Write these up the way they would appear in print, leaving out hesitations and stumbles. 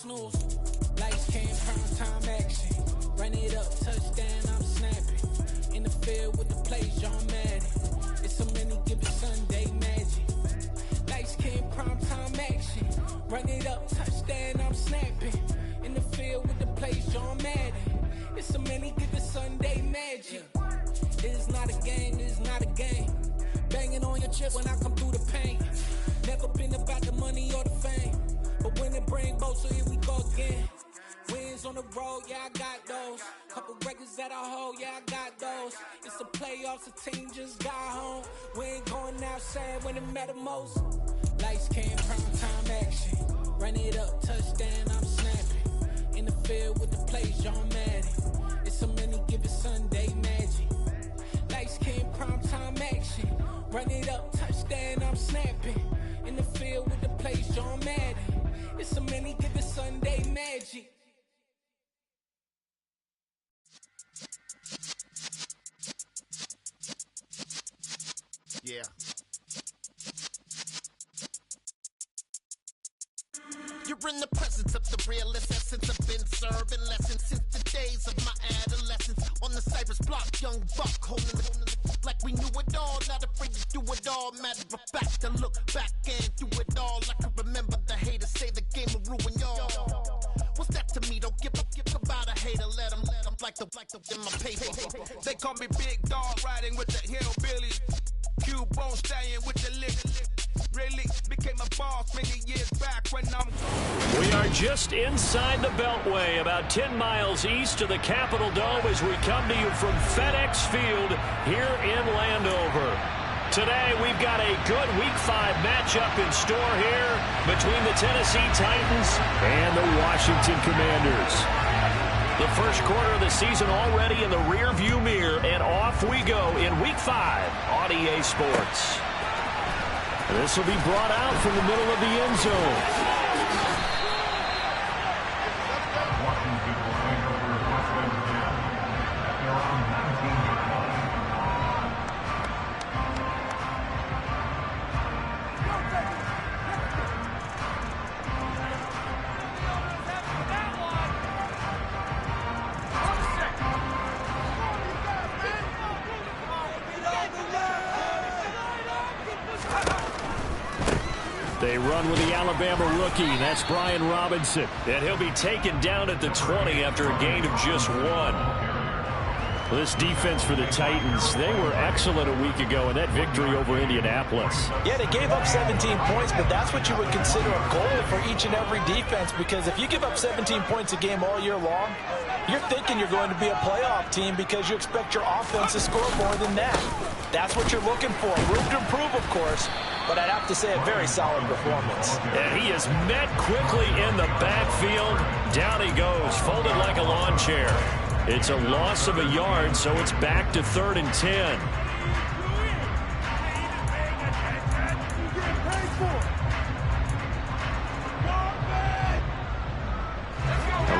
snooze. Lights came, prime time action. Run it up, touchdown, I'm snapping. In the field with the plays, John Madden. It's so many given Sunday magic. Lights came, prime time action. Run it up, touchdown, I'm snapping. In the field with the plays, John Madden. It's so many given Sunday magic. It is not a game, it is not a game. Banging on your chip when I come through the pain. Never been about the money or the fame. But when it bring both, so here we go again. Wins on the road, yeah, I got those. Couple records that I hold, yeah, I got those. It's the playoffs, the team just got home. We ain't going outside when it matter most. Lights came, prime time action. Run it up, touchdown, I'm snapping. In the field with the plays, John Madden. It's so many given Sunday magic. Lights came, prime time action. Run it up, touchdown, I'm snapping. In the field with the plays, John Madden. It's so many given Sunday magic. Yeah. You're in the presence of the realest essence. I've been serving lessons since the days of my adolescence. On the Cypress block, young buck holding it like we knew it all. Not afraid to do it all. Matter of fact, to look back and do it all. I can remember the haters say the game will ruin y'all. What's that to me? Don't give about a hater. Let them like the in my paper. They call me Big Dog, riding with the hillbillies. Cubone stallion with the lick. Really became a boss many years back when I'm... We are just inside the Beltway, about 10 miles east of the Capitol Dome as we come to you from FedEx Field here in Landover. Today we've got a good Week 5 matchup in store here between the Tennessee Titans and the Washington Commanders. The first quarter of the season already in the rearview mirror, and off we go in Week 5 on EA Sports. This will be brought out from the middle of the end zone. They run with the Alabama rookie. That's Brian Robinson. And he'll be taken down at the 20 after a gain of just 1. This defense for the Titans, they were excellent a week ago in that victory over Indianapolis. Yeah, they gave up 17 points, but that's what you would consider a goal for each and every defense, because if you give up 17 points a game all year long, you're thinking you're going to be a playoff team because you expect your offense to score more than that. That's what you're looking for. Room to improve, of course, but I'd have to say a very solid performance. And he is met quickly in the backfield. Down he goes, folded like a lawn chair. It's a loss of a yard, so it's back to 3rd and 10.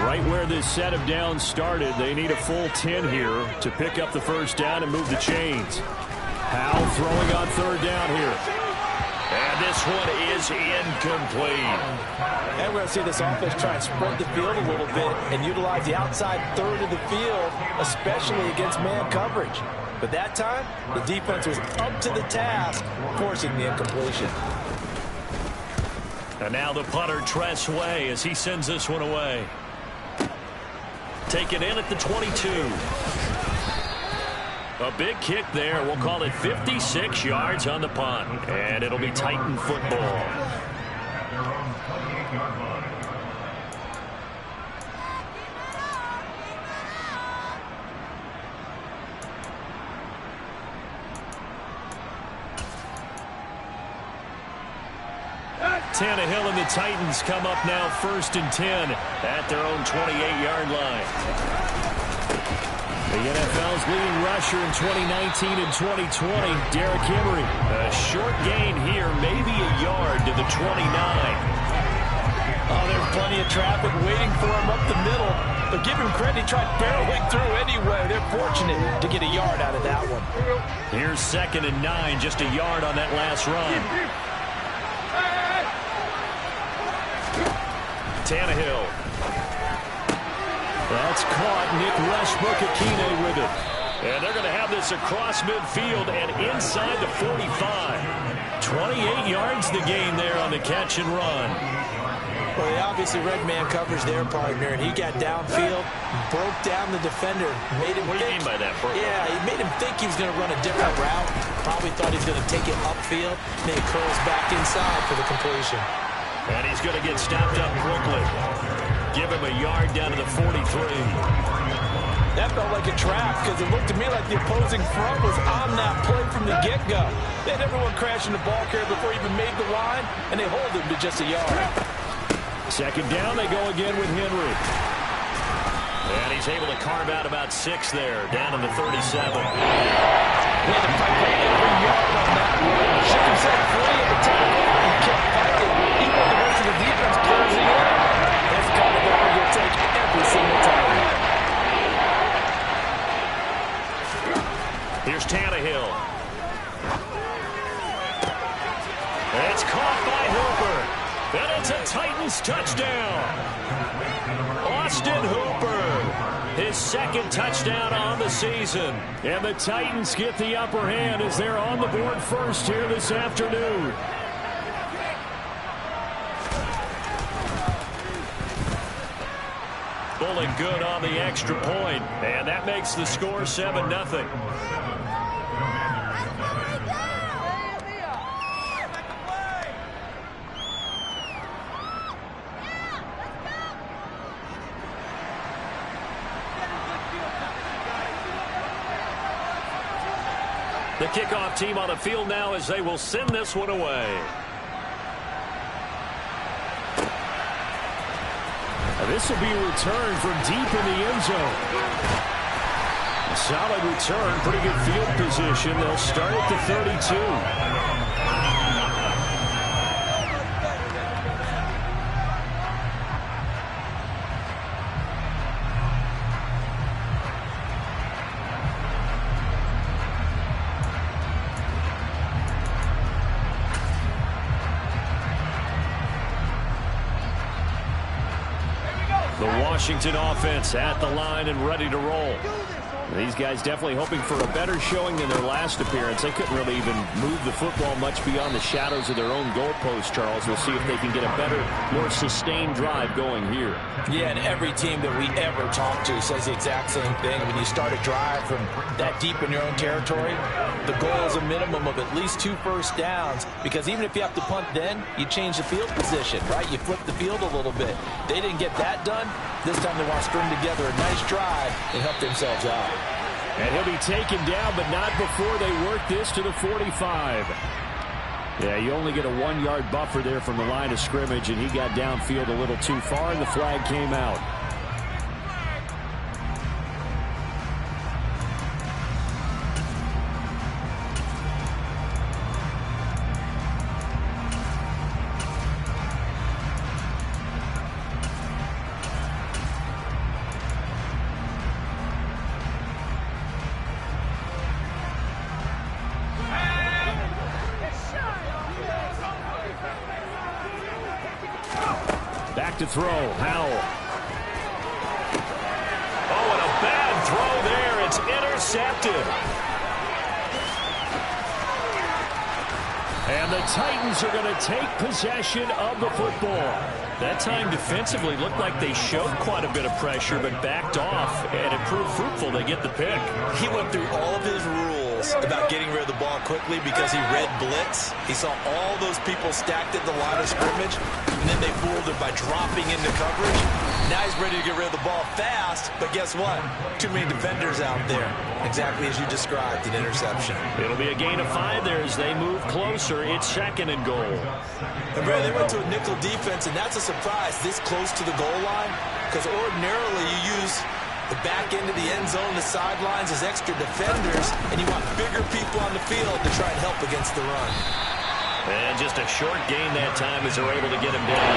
Right where this set of downs started, they need a full 10 here to pick up the first down and move the chains. Howell throwing on 3rd down here. And this one is incomplete. And we're going to see this offense try and spread the field a little bit and utilize the outside third of the field, especially against man coverage. But that time, the defense was up to the task, forcing the incompletion. And now the punter, Tress Way, as he sends this one away. Taken in at the 22. A big kick there. We'll call it 56 yards on the punt. And it'll be Titan football. Tannehill and the Titans come up now 1st and 10 at their own 28-yard line. The NFL's leading rusher in 2019 and 2020, Derrick Henry. A short gain here, maybe a yard to the 29. Oh, there's plenty of traffic waiting for him up the middle. But give him credit, he tried barreling through anyway. They're fortunate to get a yard out of that one. Here's 2nd and 9, just a yard on that last run. Tannehill. That's caught. Nick Westbrook-Akine with it. And they're going to have this across midfield and inside the 45. 28 yards the gain there on the catch and run. Well, they obviously red man covers their partner, and he got downfield, broke down the defender, made him What do you mean by that, bro? Yeah, he made him think he was going to run a different route. Probably thought he was going to take it upfield, and then he curls back inside for the completion. And he's going to get stopped up quickly. Give him a yard down to the 43. That felt like a trap because it looked to me like the opposing front was on that play from the get-go. They had everyone crashing the ball carrier before he even made the line, and they hold him to just a yard. Second down, they go again with Henry. And he's able to carve out about 6 there, down to the 37. He had to fight for every yard on that one. Shook himself free of the tackle and kept fighting. Even with the rest of the defense closing in, that's the kind of ball you'll take every single time. Here's Tannehill. It's caught by Hooper. And it's a Titans touchdown. Austin Hooper, his second touchdown on the season. And the Titans get the upper hand as they're on the board first here this afternoon. Pulling good on the extra point, and that makes the score 7-0. The kickoff team on the field now as they will send this one away. This will be a return from deep in the end zone. Solid return, pretty good field position. They'll start at the 32. Washington offense at the line and ready to roll. These guys definitely hoping for a better showing than their last appearance. They couldn't really even move the football much beyond the shadows of their own goalpost, Charles. We'll see if they can get a better, more sustained drive going here. Yeah, and every team that we ever talk to says the exact same thing. When you start a drive from that deep in your own territory, the goal is a minimum of at least 2 first downs, because even if you have to punt then, you change the field position, right? You flip the field a little bit. They didn't get that done. This time they want to string together a nice drive and help themselves out. And he'll be taken down, but not before they work this to the 45. Yeah, you only get a 1-yard buffer there from the line of scrimmage, and he got downfield a little too far, and the flag came out. To throw, Howell. Oh, and a bad throw there. It's intercepted. And the Titans are going to take possession of the football. That time defensively looked like they showed quite a bit of pressure, but backed off, and it proved fruitful. They get the pick. He went through all of his rules about getting rid of the ball quickly because he read blitz. He saw all those people stacked at the line of scrimmage, and then they fooled him by dropping into coverage. Now he's ready to get rid of the ball fast, but guess what? Too many defenders out there. Exactly as you described, an interception. It'll be a gain of 5 there as they move closer. It's 2nd and goal. And Brad, they went to a nickel defense, and that's a surprise this close to the goal line, because ordinarily you use the back end of the end zone, the sidelines as extra defenders, and you want bigger people on the field to try and help against the run. And just a short gain that time as they're able to get him down.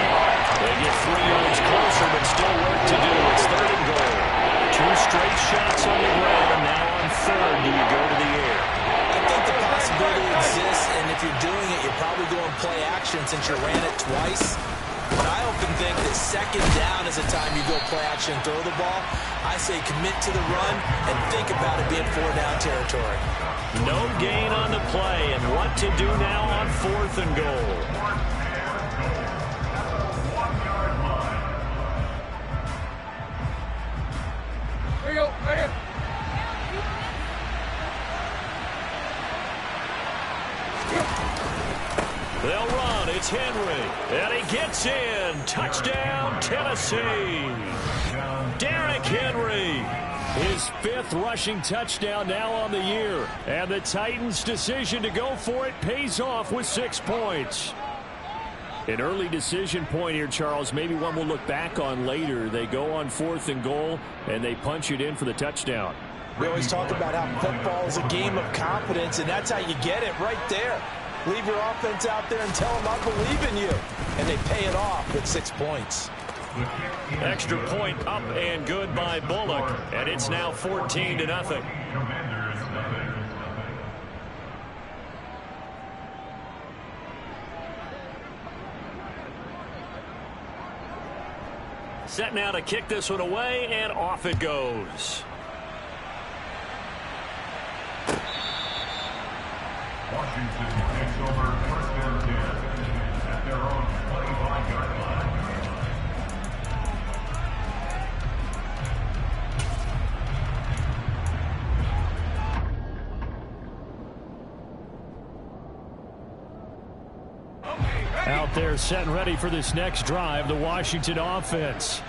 They get 3 yards closer, but still work to do. It's 3rd and goal. 2 straight shots on the ground. Now on 3rd, do you go to the air? I think the possibility exists, and if you're doing it, you're probably going play action since you ran it twice. But I often think that second down is a time you go play action and throw the ball. I say commit to the run and think about it being 4-down territory. No gain on the play, and what to do now on 4th and goal. Here you go, right here. They'll run. It's Henry. And he gets in. Touchdown, Tennessee. Derrick Henry. His 5th rushing touchdown now on the year. And the Titans' decision to go for it pays off with 6 points. An early decision point here, Charles. Maybe one we'll look back on later. They go on 4th and goal, and they punch it in for the touchdown. We always talk about how football is a game of confidence, and that's how you get it right there. Leave your offense out there and tell them I believe in you. And they pay it off with 6 points. Extra point up and good by Bullock. And it's now 14-0. Set now to kick this one away, and off it goes. Washington takes over 1st and 10 at their own 25-yard line. Out there set and ready for this next drive, the Washington offense.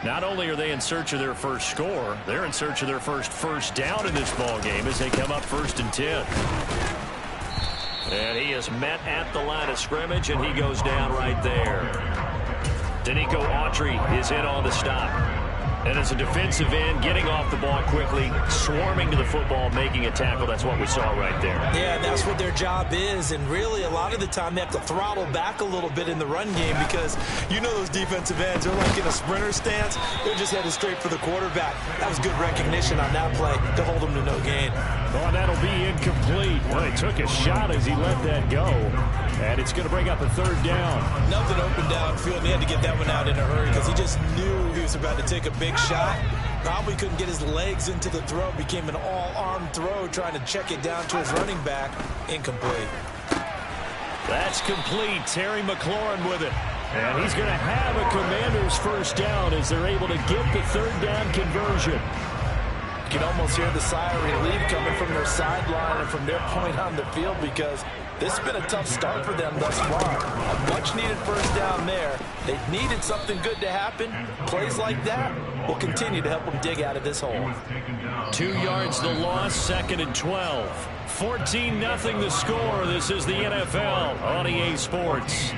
Not only are they in search of their first score, they're in search of their first down in this ball game as they come up 1st and 10. And he is met at the line of scrimmage, and he goes down right there. Danico Autry is in on the stop. And as a defensive end, getting off the ball quickly, swarming to the football, making a tackle. That's what we saw right there. Yeah, that's what their job is. And really, a lot of the time, they have to throttle back a little bit in the run game because you know those defensive ends, they're like in a sprinter stance. They're just headed straight for the quarterback. That was good recognition on that play to hold them to no gain. Oh, that'll be incomplete. Well, he took a shot as he let that go. And it's going to bring up a 3rd down. Nothing open downfield. He had to get that one out in a hurry because he just knew he was about to take a big shot. Probably couldn't get his legs into the throw. Became an all-arm throw trying to check it down to his running back. Incomplete. That's complete. Terry McLaurin with it. And he's going to have a Commander's 1st down as they're able to get the 3rd down conversion. You can almost hear the sigh of relief coming from their sideline and from their point on the field because this has been a tough start for them thus far. A much-needed 1st down there. They've needed something good to happen. Plays like that will continue to help them dig out of this hole. 2 yards the loss, 2nd and 12. 14-0 the score. This is the NFL on EA Sports.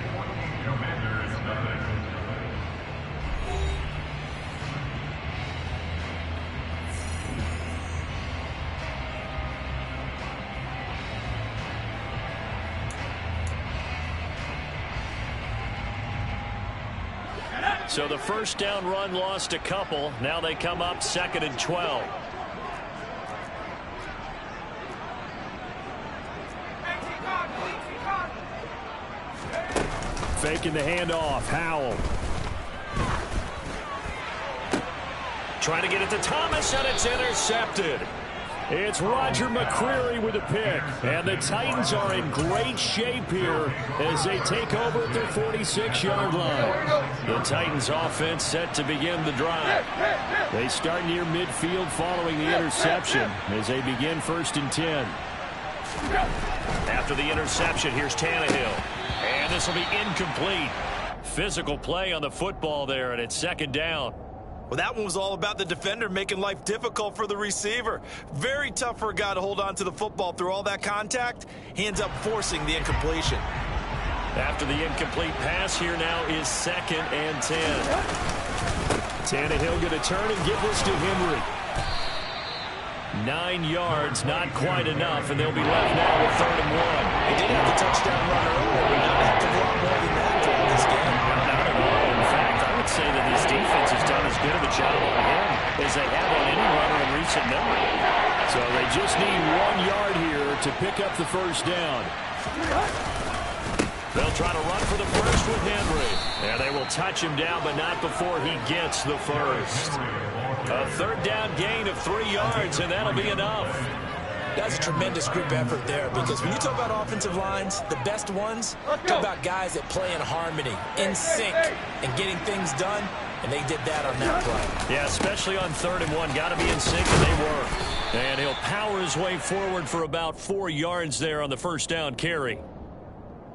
So the 1st down run lost a couple. Now they come up 2nd and 12. Faking the handoff. Howell. Trying to get it to Thomas, and it's intercepted. It's Roger McCreary with a pick. And the Titans are in great shape here as they take over at their 46-yard line. The Titans offense set to begin the drive. They start near midfield following the interception as they begin 1st and 10. After the interception, here's Tannehill. And this will be incomplete. Physical play on the football there, and it's 2nd down. Well, that one was all about the defender making life difficult for the receiver. Very tough for a guy to hold on to the football through all that contact. He ends up forcing the incompletion. After the incomplete pass, here now is 2nd and 10. Tannehill going to turn and give this to Henry. 9 yards, not quite enough, and they'll be left now with 3rd and 1. He did have the touchdown run earlier, but not a heck of a lot more than that throughout this game. Not at all. In fact, I would say that his defense has done as good of a job on him as they have on any runner in recent memory. So they just need 1 yard here to pick up the 1st down. They'll try to run for the first with Henry. And they will touch him down, but not before he gets the first. A third down gain of 3 yards, and that'll be enough. That's a tremendous group effort there, because when you talk about offensive lines, the best ones, talk about guys that play in harmony, in sync, and getting things done, and they did that on that play. Yeah, especially on 3rd and 1. Got to be in sync, and they were. And he'll power his way forward for about 4 yards there on the first down carry.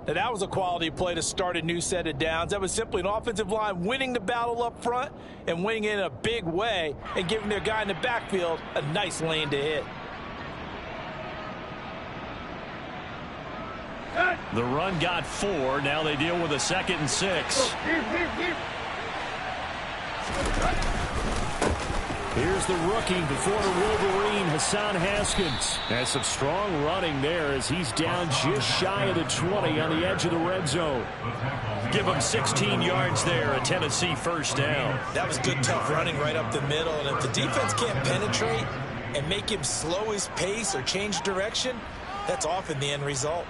Now, that was a quality play to start a new set of downs. That was simply an offensive line winning the battle up front and winning it in a big way and giving their guy in the backfield a nice lane to hit. The run got 4. Now they deal with a 2nd and 6. Here's the rookie, the former Wolverine, Hassan Haskins. Has some strong running there as he's down just shy of the 20 on the edge of the red zone. Give him 16 yards there, a Tennessee first down. That was good, tough running right up the middle. And if the defense can't penetrate and make him slow his pace or change direction, that's often the end result.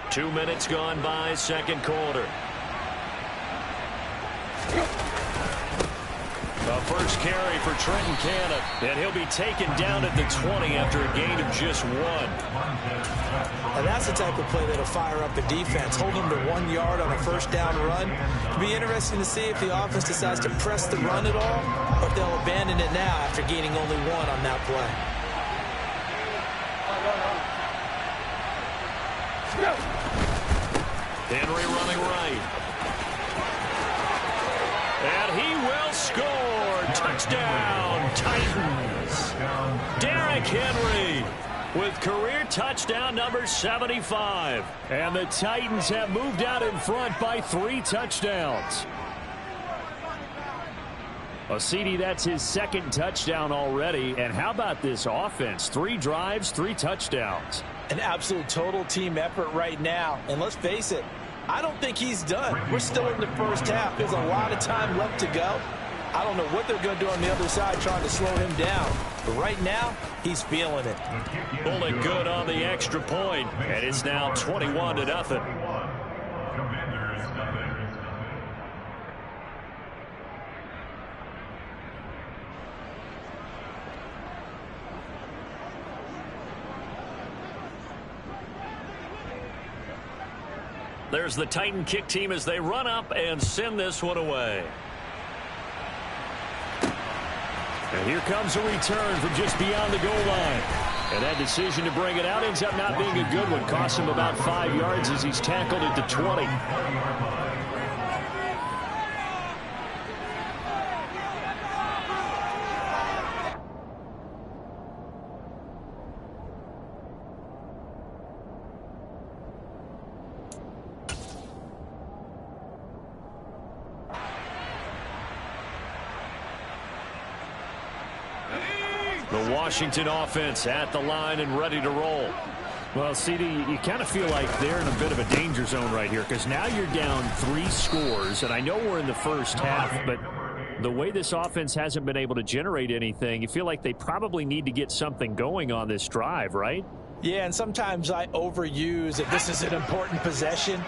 2 minutes gone by, 2nd quarter. The first carry for Trenton Cannon, and he'll be taken down at the 20 after a gain of just 1. Now that's the type of play that'll fire up the defense. Hold them to 1 yard on a first down run. It'll be interesting to see if the offense decides to press the run at all, or if they'll abandon it now after gaining only 1 on that play. Henry running right. And he will score. Touchdown, Titans. Derrick Henry with career touchdown number 75. And the Titans have moved out in front by 3 touchdowns. Well, CD, that's his 2nd touchdown already. And how about this offense? 3 drives, 3 touchdowns. An absolute total team effort right now. And let's face it, I don't think he's done. We're still in the first half. There's a lot of time left to go. I don't know what they're going to do on the other side trying to slow him down. But right now, he's feeling it. Pulling good on the extra point. And it's now 21-0. There's the Titan kick team as they run up and send this one away. And here comes a return from just beyond the goal line. And that decision to bring it out ends up not being a good one. Costs him about 5 yards as he's tackled at the 20. The Washington offense at the line and ready to roll. Well, CD, you kind of feel like they're in a bit of a danger zone right here because now you're down 3 scores, and I know we're in the first half, but the way this offense hasn't been able to generate anything, you feel like they probably need to get something going on this drive, right? Yeah, and sometimes I overuse that this is an important possession.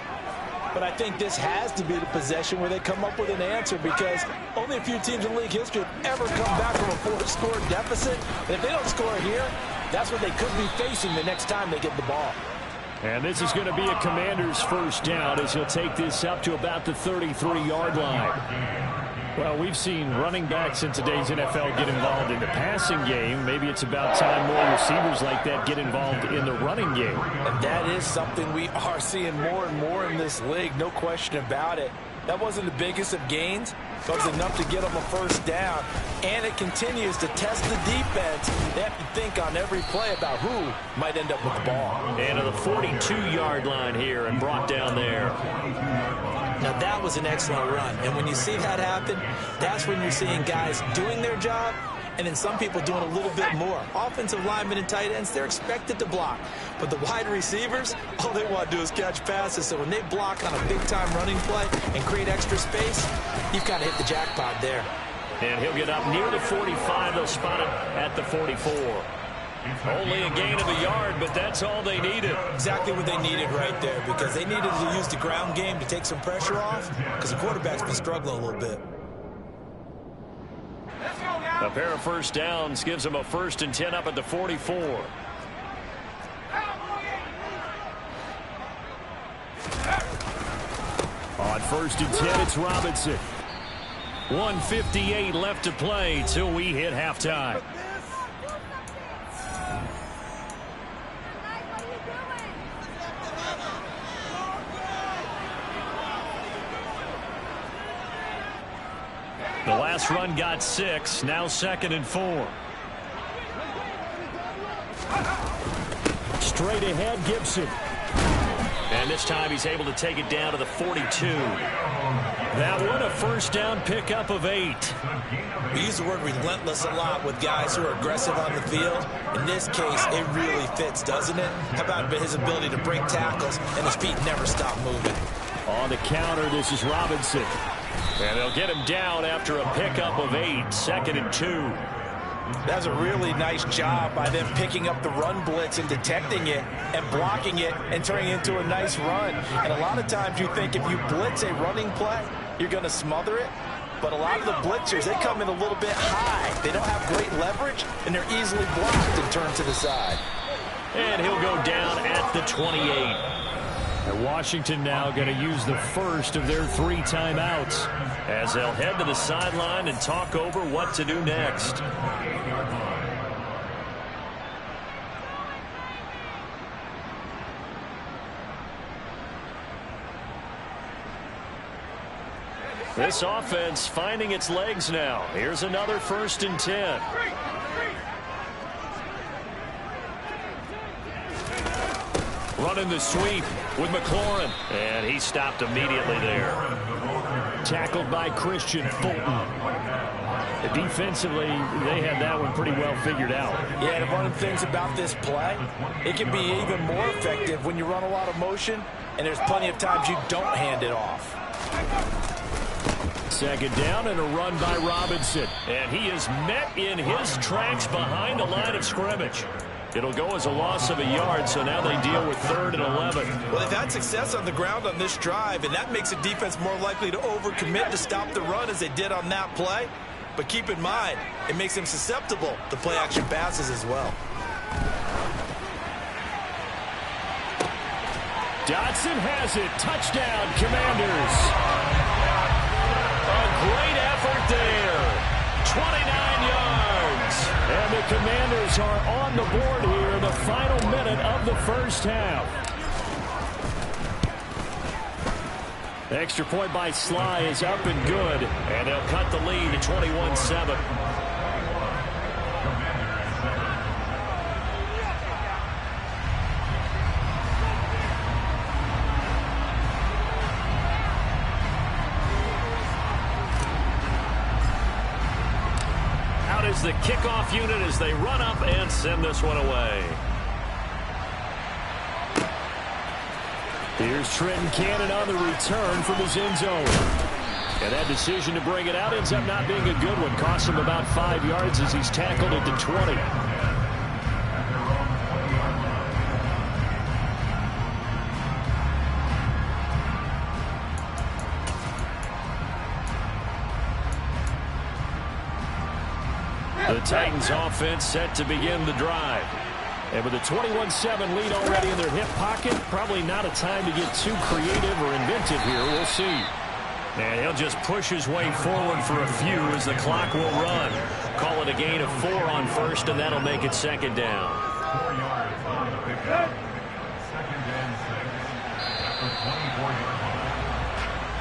But I think this has to be the possession where they come up with an answer because only a few teams in league history have ever come back from a 4-score deficit. And if they don't score here, that's what they could be facing the next time they get the ball. And this is going to be a Commander's first down as he'll take this up to about the 33-yard line. Well, we've seen running backs in today's NFL get involved in the passing game. Maybe it's about time more receivers like that get involved in the running game. And that is something we are seeing more and more in this league, no question about it. That wasn't the biggest of gains, but it was enough to get them a first down. And it continues to test the defense. They have to think on every play about who might end up with the ball. And to the 42-yard line here and brought down there. Now, that was an excellent run. And when you see that happen, that's when you're seeing guys doing their job and then some people doing a little bit more. Offensive linemen and tight ends, they're expected to block. But the wide receivers, all they want to do is catch passes. So when they block on a big-time running play and create extra space, you've kind of hit the jackpot there. And he'll get up near the 45. They'll spot him at the 44. Only a gain of a yard, but that's all they needed. Exactly what they needed right there, because they needed to use the ground game to take some pressure off, because the quarterback's been struggling a little bit. A pair of first downs gives them a 1st and 10 up at the 44. On 1st and 10, it's Robinson. 1:58 left to play till we hit halftime. The last run got 6, now 2nd and 4. Straight ahead, Gibson. And this time he's able to take it down to the 42. That one a first down pickup of 8. We use the word relentless a lot with guys who are aggressive on the field. In this case, it really fits, doesn't it? How about his ability to break tackles and his feet never stop moving? On the counter, this is Robinson. And they'll get him down after a pickup of 8, 2nd and 2. That's a really nice job by them picking up the run blitz and detecting it and blocking it and turning it into a nice run. And a lot of times you think if you blitz a running play, you're going to smother it. But a lot of the blitzers, they come in a little bit high. They don't have great leverage, and they're easily blocked and turned to the side. And he'll go down at the 28. And Washington now going to use the first of their 3 timeouts as they'll head to the sideline and talk over what to do next. This offense finding its legs now. Here's another 1st and 10. Running the sweep with McLaurin. And he stopped immediately there. Tackled by Christian Fulton. Defensively, they had that one pretty well figured out. Yeah, and one of the things about this play, it can be even more effective when you run a lot of motion, and there's plenty of times you don't hand it off. 2nd down and a run by Robinson. And he is met in his tracks behind the line of scrimmage. It'll go as a loss of a yard, so now they deal with 3rd and 11. Well, they've had success on the ground on this drive, and that makes the defense more likely to overcommit to stop the run as they did on that play. But keep in mind, it makes them susceptible to play-action passes as well. Dotson has it. Touchdown, Commanders. A great effort there. 29 yards. And the Commanders are on the board here in the final minute of the first half. Extra point by Sly is up and good. And they'll cut the lead to 21-7. The kickoff unit as they run up and send this one away. Here's Trenton Cannon on the return from his end zone. And that decision to bring it out ends up not being a good one. Costs him about 5 yards as he's tackled at the 20. The Titans offense set to begin the drive. And with a 21-7 lead already in their hip pocket, probably not a time to get too creative or inventive here. We'll see. And he'll just push his way forward for a few as the clock will run. Call it a gain of 4 on 1st, and that'll make it 2nd down. 4 yards on the pickup. 2nd and 6 after 24 yards.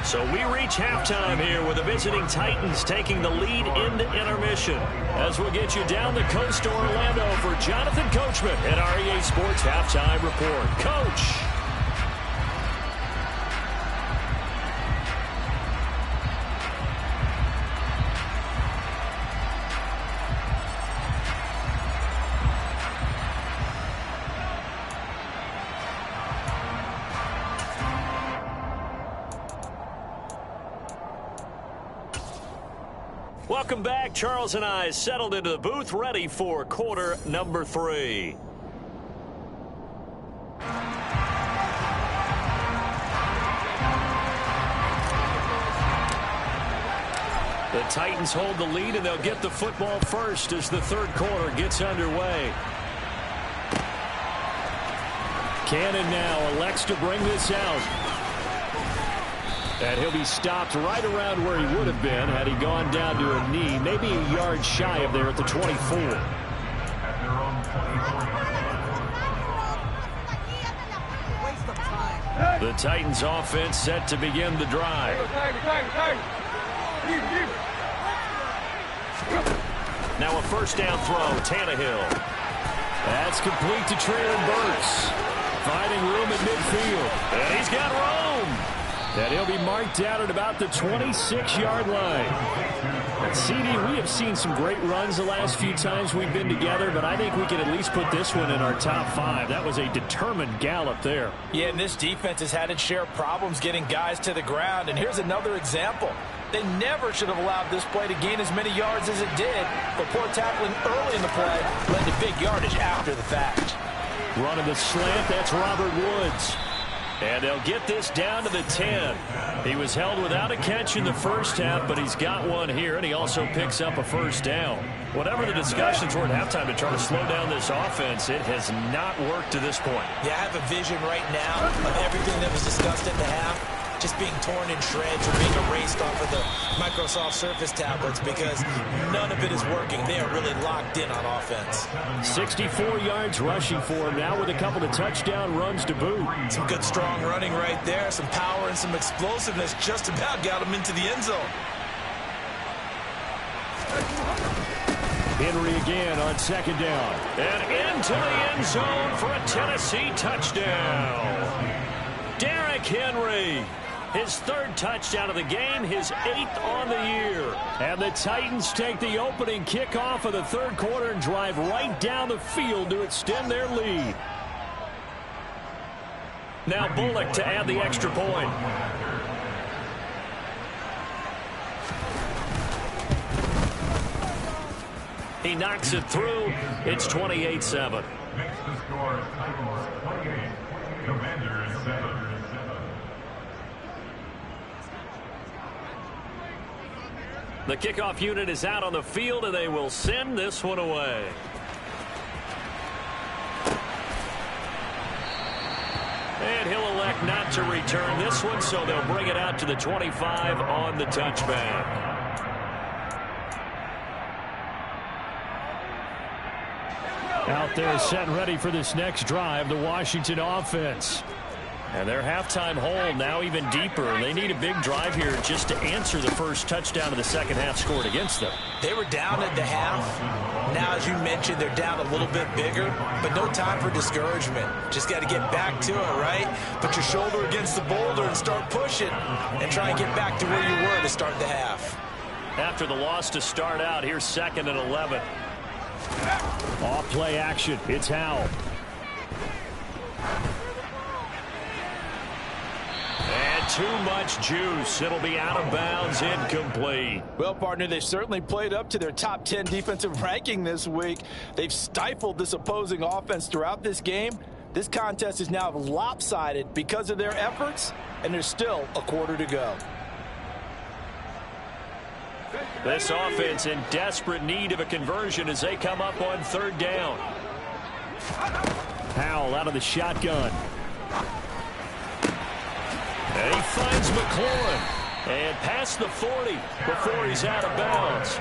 So we reach halftime here with the visiting Titans taking the lead into intermission. As we'll get you down the coast to Orlando for Jonathan Coachman at our EA Sports Halftime Report. Coach. Welcome back. Charles and I settled into the booth, ready for quarter number 3. The Titans hold the lead, and they'll get the football first as the third quarter gets underway. Cannon now elects to bring this out. And he'll be stopped right around where he would have been had he gone down to a knee, maybe a yard shy of there at the 24. The Titans offense set to begin the drive. Now a first down throw, Tannehill. That's complete to Traylon Burks. Finding room at midfield. And he's got room. And he'll be marked down at about the 26-yard line. And CD, we have seen some great runs the last few times we've been together, but I think we can at least put this one in our top 5. That was a determined gallop there. Yeah, and this defense has had its share of problems getting guys to the ground. And here's another example. They never should have allowed this play to gain as many yards as it did, but poor tackling early in the play led to big yardage after the fact. Running the slant, that's Robert Woods. And they'll get this down to the 10. He was held without a catch in the first half, but he's got one here, and he also picks up a first down. Whatever the discussions were at halftime to try to slow down this offense, it has not worked to this point. Yeah, I have a vision right now of everything that was discussed in the half just being torn in shreds or being erased off of the Microsoft Surface tablets because none of it is working. They are really locked in on offense. 64 yards rushing for him now with a couple of touchdown runs to boot. Some good strong running right there. Some power and some explosiveness just about got him into the end zone. Henry again on second down. And into the end zone for a Tennessee touchdown. Derrick Henry. His third touchdown of the game, his 8th on the year. And the Titans take the opening kickoff of the third quarter and drive right down the field to extend their lead. Now Bullock to add the extra point. He knocks it through. It's 28-7. Next to score, Titans 28, Commanders 7. The kickoff unit is out on the field, and they will send this one away. And he'll elect not to return this one, so they'll bring it out to the 25 on the touchback. Out there set and ready for this next drive, the Washington offense. And their halftime hole now even deeper. They need a big drive here just to answer the first touchdown of the second half scored against them. They were down at the half. Now, as you mentioned, they're down a little bit bigger, but no time for discouragement. Just got to get back to it, right? Put your shoulder against the boulder and start pushing and try and get back to where you were to start the half. After the loss to start out, here's 2nd and 11. Off play action. It's Howell. And too much juice. It'll be out of bounds, incomplete. Well, partner, they've certainly played up to their top 10 defensive ranking this week. They've stifled this opposing offense throughout this game. This contest is now lopsided because of their efforts, and there's still a quarter to go. This offense in desperate need of a conversion as they come up on third down. Howell out of the shotgun. And he finds McLaurin. And past the 40 before he's out of bounds.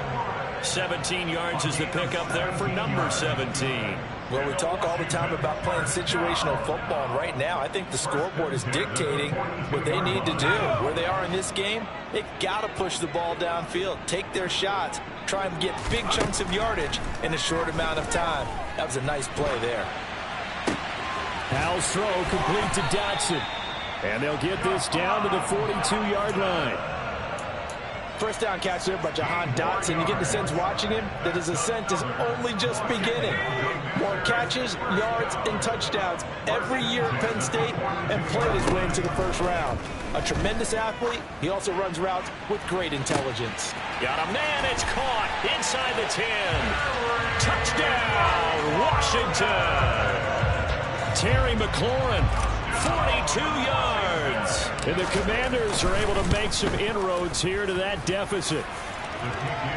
17 yards is the pickup there for number 17. Well, we talk all the time about playing situational football, and right now I think the scoreboard is dictating what they need to do. Where they are in this game, they've got to push the ball downfield, take their shots, try and get big chunks of yardage in a short amount of time. That was a nice play there. Howell's throw complete to Dotson. And they'll get this down to the 42-yard line. First down catch there by Jahan Dotson. You get the sense watching him that his ascent is only just beginning. More catches, yards, and touchdowns every year at Penn State, and played his way into the first round. A tremendous athlete, he also runs routes with great intelligence. Got a man, it's caught inside the 10. Touchdown, Washington. Terry McLaurin, 42 yards. And the Commanders are able to make some inroads here to that deficit.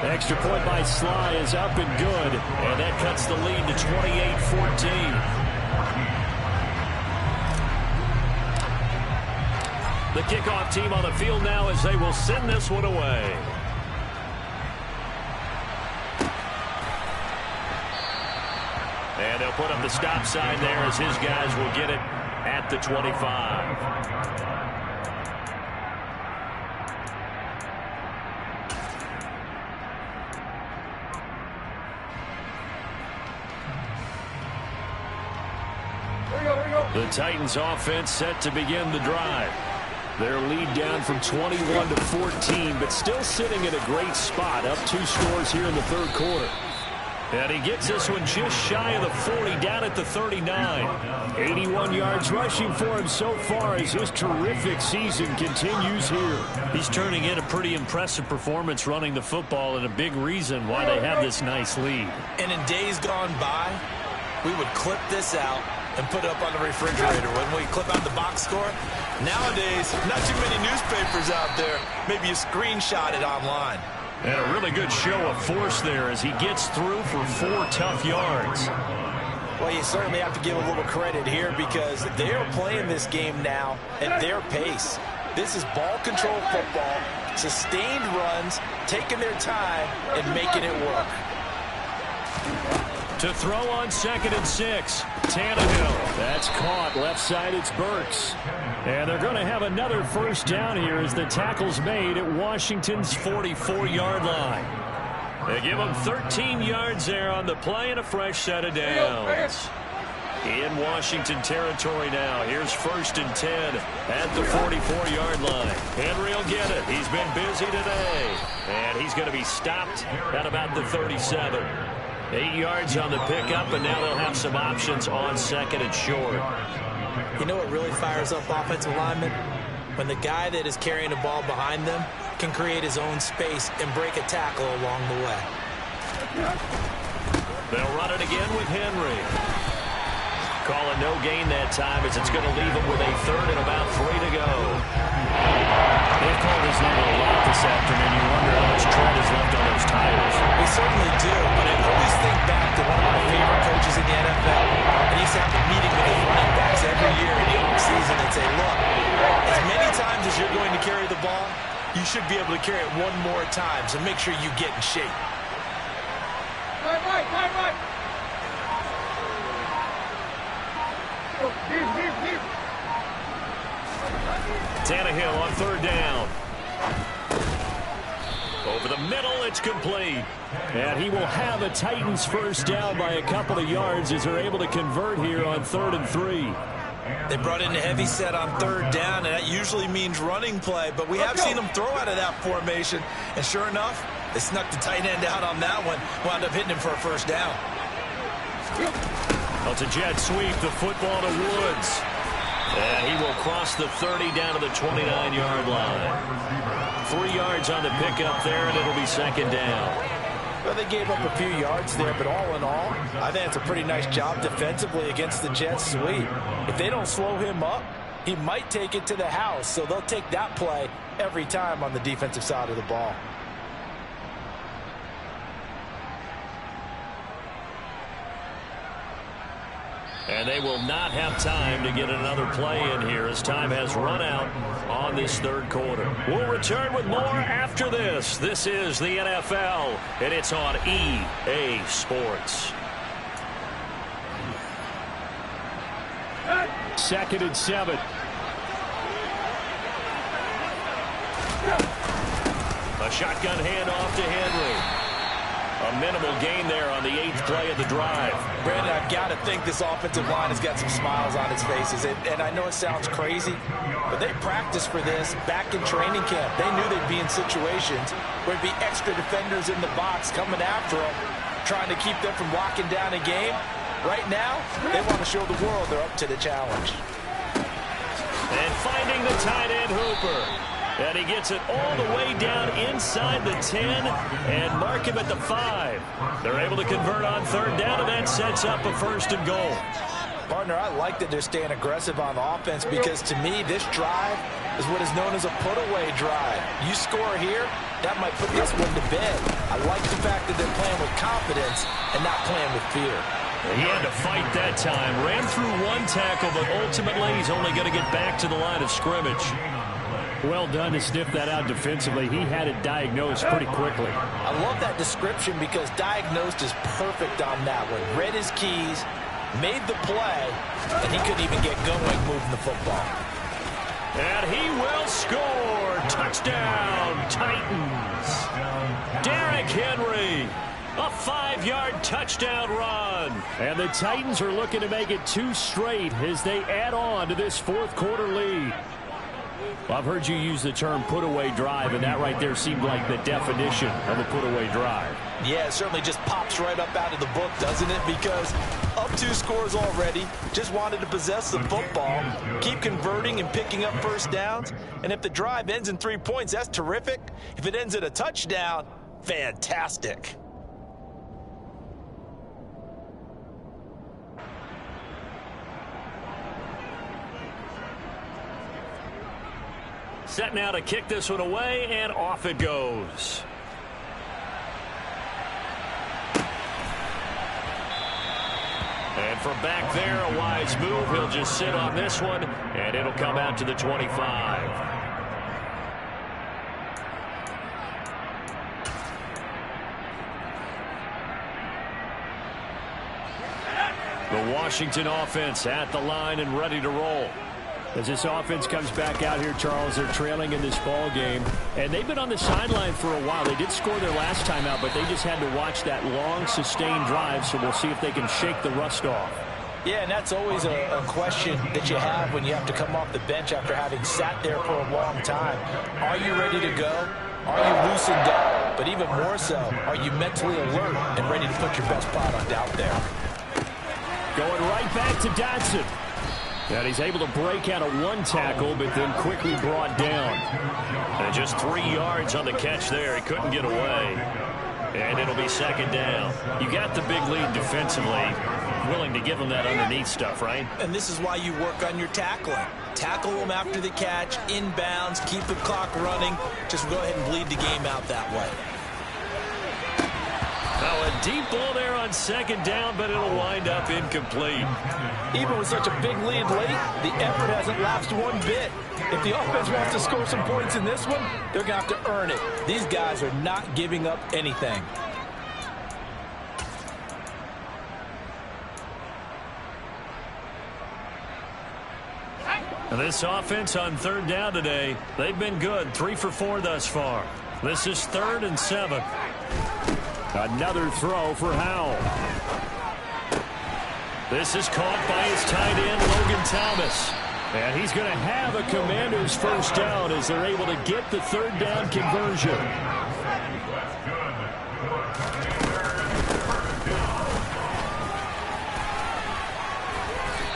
Extra point by Sly is up and good, and that cuts the lead to 28-14. The kickoff team on the field now as they will send this one away. And they'll put up the stop sign there as his guys will get it at the 25. The Titans offense set to begin the drive. Their lead down from 21 to 14, but still sitting in a great spot, up 2 scores here in the third quarter. And he gets this one just shy of the 40, down at the 39. 81 yards rushing for him so far as his terrific season continues here. He's turning in a pretty impressive performance running the football, and a big reason why they have this nice lead. And in days gone by, we would clip this out and put it up on the refrigerator when we clip out the box score. Nowadays, not too many newspapers out there. Maybe you screenshot it online. And a really good show of force there as he gets through for 4 tough yards. Well, you certainly have to give a little credit here because they are playing this game now at their pace. This is ball control football, sustained runs, taking their time and making it work. To throw on 2nd and 6. Tannehill. That's caught. Left side, it's Burks. And they're going to have another first down here as the tackle's made at Washington's 44-yard line. They give them 13 yards there on the play and a fresh set of downs. In Washington territory now. Here's 1st and 10 at the 44-yard line. Henry will get it. He's been busy today. And he's going to be stopped at about the 37. 8 yards on the pickup, and now they'll have some options on 2nd and short. You know what really fires up offensive linemen? When the guy that is carrying the ball behind them can create his own space and break a tackle along the way. They'll run it again with Henry. Call it no gain that time as it's going to leave him with a 3rd and about 3 to go. They've called his number a lot this afternoon. You wonder how much tread is left on those tires. We certainly do, but I always think back to one of my favorite coaches in the NFL. And he used to have a meeting with his running backs every year in the offseason and say, look, as many times as you're going to carry the ball, you should be able to carry it one more time, so make sure you get in shape. Right. Tannehill on 3rd down. Over the middle, it's complete. And he will have a Titans first down by a couple of yards as they're able to convert here on 3rd and 3. They brought in a heavy set on 3rd down, and that usually means running play, but we have seen them throw out of that formation. And sure enough, they snuck the tight end out on that one, wound up hitting him for a first down. Well, it's a jet sweep, the football to Woods. And he will cross the 30 down to the 29-yard line. 3 yards on the pickup there, and it'll be 2nd down. Well, they gave up a few yards there, but all in all, I think it's a pretty nice job defensively against the jet sweep. If they don't slow him up, he might take it to the house, so they'll take that play every time on the defensive side of the ball. And they will not have time to get another play in here as time has run out on this 3rd quarter. We'll return with more after this. This is the NFL, and it's on EA Sports. 2nd and 7. A shotgun handoff to Henry. A minimal gain there on the 8th play of the drive. Brandon, I've got to think this offensive line has got some smiles on its faces. And I know it sounds crazy, but they practiced for this back in training camp. They knew they'd be in situations where there'd be extra defenders in the box coming after them, trying to keep them from locking down a game. Right now, they want to show the world they're up to the challenge. And finding the tight end Hooper. And he gets it all the way down inside the 10 and mark him at the 5. They're able to convert on 3rd down, and that sets up a 1st and goal. Partner, I like that they're staying aggressive on offense because, to me, this drive is what is known as a put-away drive. You score here, that might put this one to bed. I like the fact that they're playing with confidence and not playing with fear. He had to fight that time. Ran through 1 tackle, but ultimately he's only going to get back to the line of scrimmage. Well done to sniff that out defensively. He had it diagnosed pretty quickly. I love that description because diagnosed is perfect on that one. Read his keys, made the play, and he couldn't even get going moving the football. And he will score. Touchdown, Titans. Derrick Henry. A 5-yard touchdown run. And the Titans are looking to make it 2 straight as they add on to this 4th quarter lead. Well, I've heard you use the term put-away drive, and that right there seemed like the definition of a put-away drive. Yeah, it certainly just pops right up out of the book, doesn't it? Because up 2 scores already, just wanted to possess the football, keep converting and picking up 1st downs. And if the drive ends in 3 points, that's terrific. If it ends in a touchdown, fantastic. Set now to kick this one away, and off it goes. And from back there, a wise move. He'll just sit on this one, and it'll come out to the 25. The Washington offense at the line and ready to roll. As this offense comes back out here, Charles, they're trailing in this ball game. And they've been on the sideline for a while. They did score their last time out, but they just had to watch that long, sustained drive, so we'll see if they can shake the rust off. Yeah, and that's always a question that you have when you have to come off the bench after having sat there for a long time. Are you ready to go? Are you loosened up? But even more so, are you mentally alert and ready to put your best product out there? Going right back to Dotson. And he's able to break out of 1 tackle, but then quickly brought down. And just 3 yards on the catch there. He couldn't get away. And it'll be 2nd down. You got the big lead defensively. Willing to give him that underneath stuff, right? And this is why you work on your tackling. Tackle them after the catch, inbounds, keep the clock running. Just go ahead and bleed the game out that way. Now a deep ball there on 2nd down, but it'll wind up incomplete. Even with such a big lead late, the effort hasn't lapsed 1 bit. If the offense wants to score some points in this one, they're going to have to earn it. These guys are not giving up anything. And this offense on 3rd down today, they've been good. 3 for 4 thus far. This is 3rd and 7. Another throw for Howell. This is caught by his tight end, Logan Thomas. And he's going to have a Commanders 1st down as they're able to get the 3rd down conversion.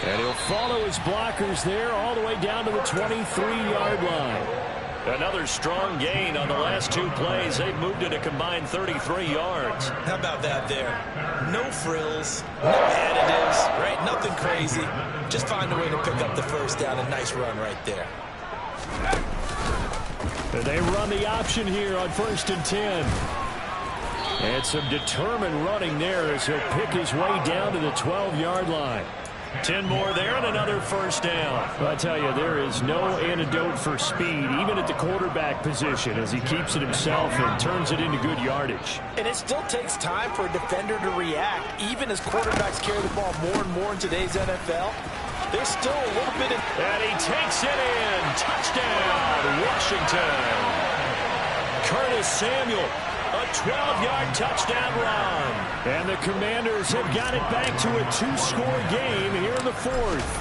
And he'll follow his blockers there all the way down to the 23-yard line. Another strong gain on the last 2 plays. They've moved it a combined 33 yards. How about that there? No frills, no additives, right? Nothing crazy. Just find a way to pick up the 1st down. A nice run right there. And they run the option here on 1st and 10. And some determined running there as he'll pick his way down to the 12-yard line. 10 more there and another 1st down. I tell you, there is no antidote for speed, even at the quarterback position, as he keeps it himself and turns it into good yardage. And it still takes time for a defender to react, even as quarterbacks carry the ball more and more in today's NFL. There's still a little bit of... And he takes it in. Touchdown, Washington. Curtis Samuel A 12-yard touchdown run. And the Commanders have got it back to a 2-score game here in the fourth.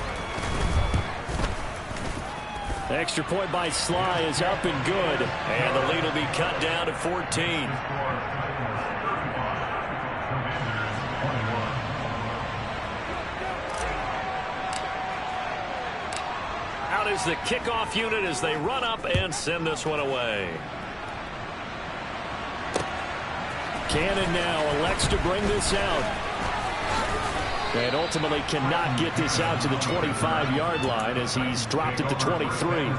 The extra point by Sly is up and good. And the lead will be cut down to 14. Out is the kickoff unit as they run up and send this one away. Cannon now elects to bring this out. And ultimately cannot get this out to the 25-yard line as he's dropped it to 23.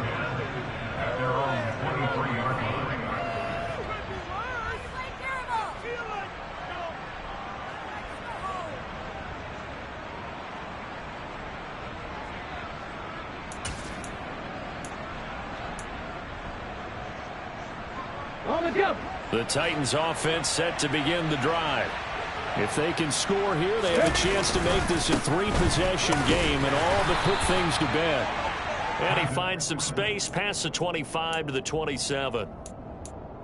The Titans offense set to begin the drive. If they can score here, they have a chance to make this a 3-possession game and all but put things to bed. And he finds some space past the 25 to the 27.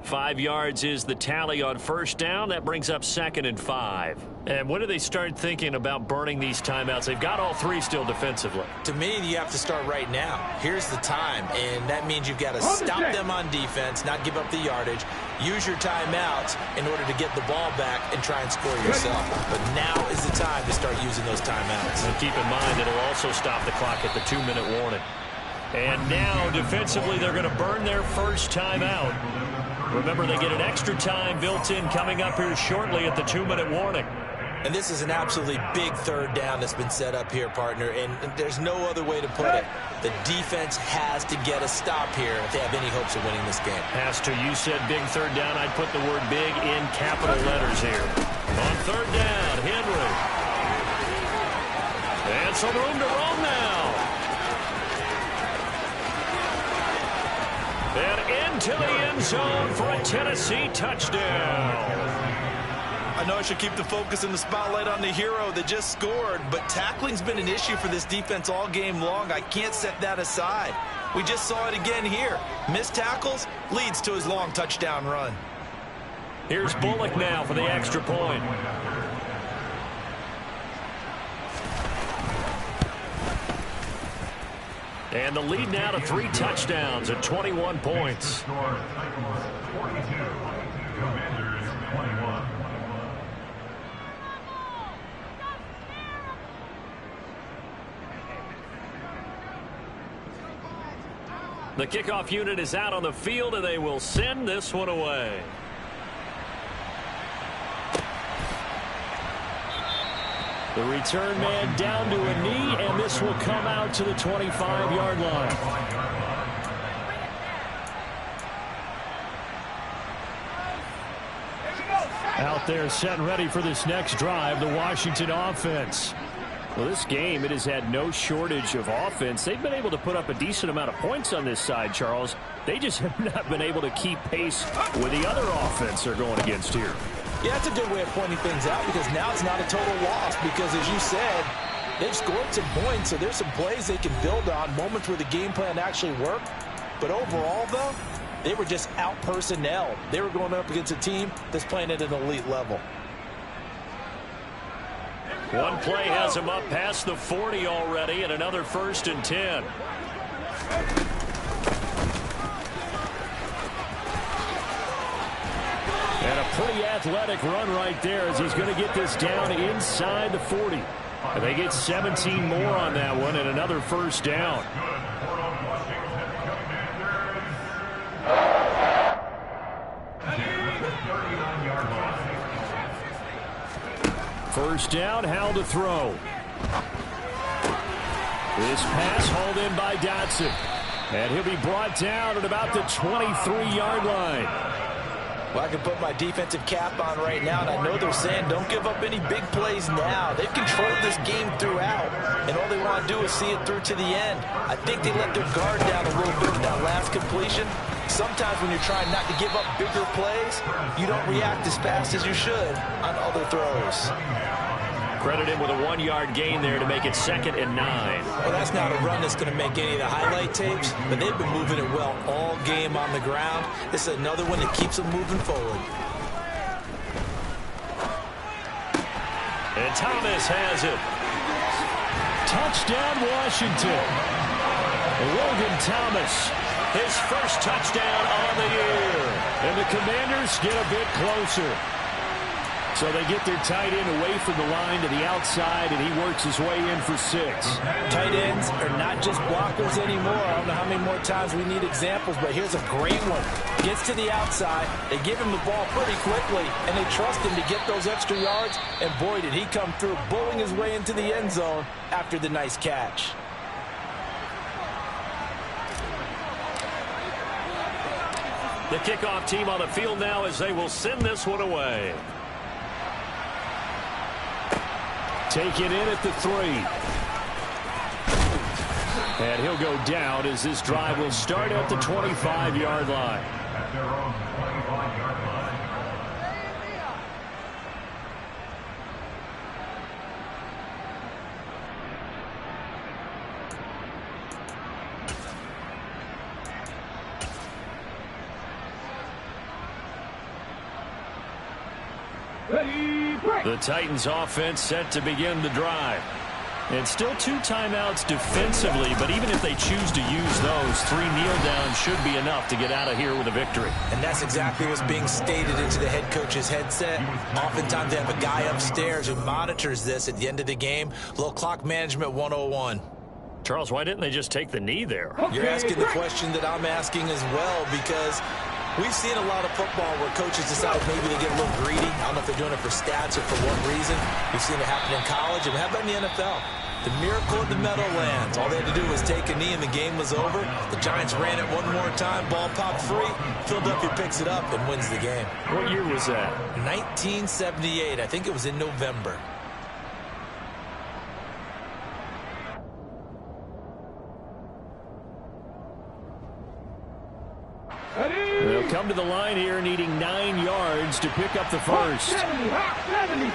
5 yards is the tally on first down. That brings up 2nd and 5. And when do they start thinking about burning these timeouts? They've got all 3 still defensively. To me, you have to start right now. Here's the time, and that means you've got to stop them on defense, not give up the yardage, use your timeouts in order to get the ball back and try and score yourself. But now is the time to start using those timeouts. And keep in mind, it'll also stop the clock at the 2-minute warning. And now, defensively, they're going to burn their first timeout. Remember, they get an extra time built in coming up here shortly at the 2-minute warning. And this is an absolutely big third down that's been set up here, partner, and there's no other way to put it. The defense has to get a stop here if they have any hopes of winning this game. Has to. You said big third down. I'd put the word big in capital letters here. On third down, Henry. And some room to roam now. And into the end zone for a Tennessee touchdown. I know I should keep the focus and the spotlight on the hero that just scored, but tackling's been an issue for this defense all game long. I can't set that aside. We just saw it again here. Missed tackles leads to his long touchdown run. Here's Bullock now for the extra point. And the lead now to 3 touchdowns at 21 points. The kickoff unit is out on the field, and they will send this one away. The return man down to a knee, and this will come out to the 25-yard line. Out there set and ready for this next drive, the Washington offense. Well, this game, it has had no shortage of offense. They've been able to put up a decent amount of points on this side, Charles. They just have not been able to keep pace with the other offense they're going against here. Yeah, that's a good way of pointing things out because now it's not a total loss because, as you said, they've scored some points, so there's some plays they can build on, moments where the game plan actually worked. But overall, though, they were just out-personnel. They were going up against a team that's playing at an elite level. One play has him up past the 40 already, and another 1st and 10. And a pretty athletic run right there as he's going to get this down inside the 40. And they get 17 more on that one and another 1st down. First down, Howell to throw. This pass hauled in by Dotson. And he'll be brought down at about the 23-yard line. Well, I can put my defensive cap on right now, and I know they're saying don't give up any big plays now. They've controlled this game throughout, and all they want to do is see it through to the end. I think they let their guard down a little bit with that last completion. Sometimes when you're trying not to give up bigger plays, you don't react as fast as you should on other throws. Credit him with a 1-yard gain there to make it 2nd and 9. Well, that's not a run that's going to make any of the highlight tapes, but they've been moving it well all game on the ground. This is another one that keeps them moving forward. And Thomas has it. Touchdown, Washington. Logan Thomas, his first touchdown on the year. And the Commanders get a bit closer. So they get their tight end away from the line to the outside, and he works his way in for 6. Tight ends are not just blockers anymore. I don't know how many more times we need examples, but here's a great one. Gets to the outside, they give him the ball pretty quickly, and they trust him to get those extra yards, and boy, did he come through, bowling his way into the end zone after the nice catch. The kickoff team on the field now as they will send this one away. Take it in at the 3. And he'll go down as this drive will start at the 25-yard line. At their own 25-yard line. The Titans offense set to begin the drive. And still 2 timeouts defensively, but even if they choose to use those, 3 kneel downs should be enough to get out of here with a victory. And that's exactly what's being stated into the head coach's headset. Oftentimes they have a guy upstairs who monitors this at the end of the game. Little clock management 101. Charles, why didn't they just take the knee there? You're asking the question that I'm asking as well, because we've seen a lot of football where coaches decide maybe they get a little greedy. I don't know if they're doing it for stats or for what reason. We've seen it happen in college, and how about in the NFL? The miracle of the Meadowlands. All they had to do was take a knee, and the game was over. The Giants ran it one more time. Ball popped free. Philadelphia picks it up and wins the game. What year was that? 1978. I think it was in November. They'll come to the line here needing 9 yards to pick up the first. 70, 70.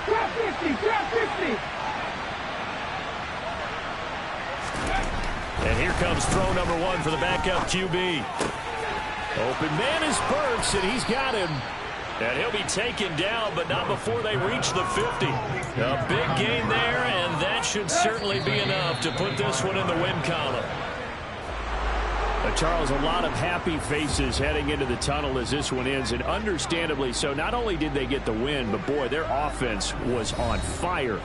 Drop 50, drop 50. And here comes throw number 1 for the backup QB. Open man is Burks, and he's got him. And he'll be taken down, but not before they reach the 50. A big gain there, and that should certainly be enough to put this one in the win column. Charles, a lot of happy faces heading into the tunnel as this one ends, and understandably so. Not only did they get the win, but boy, their offense was on fire.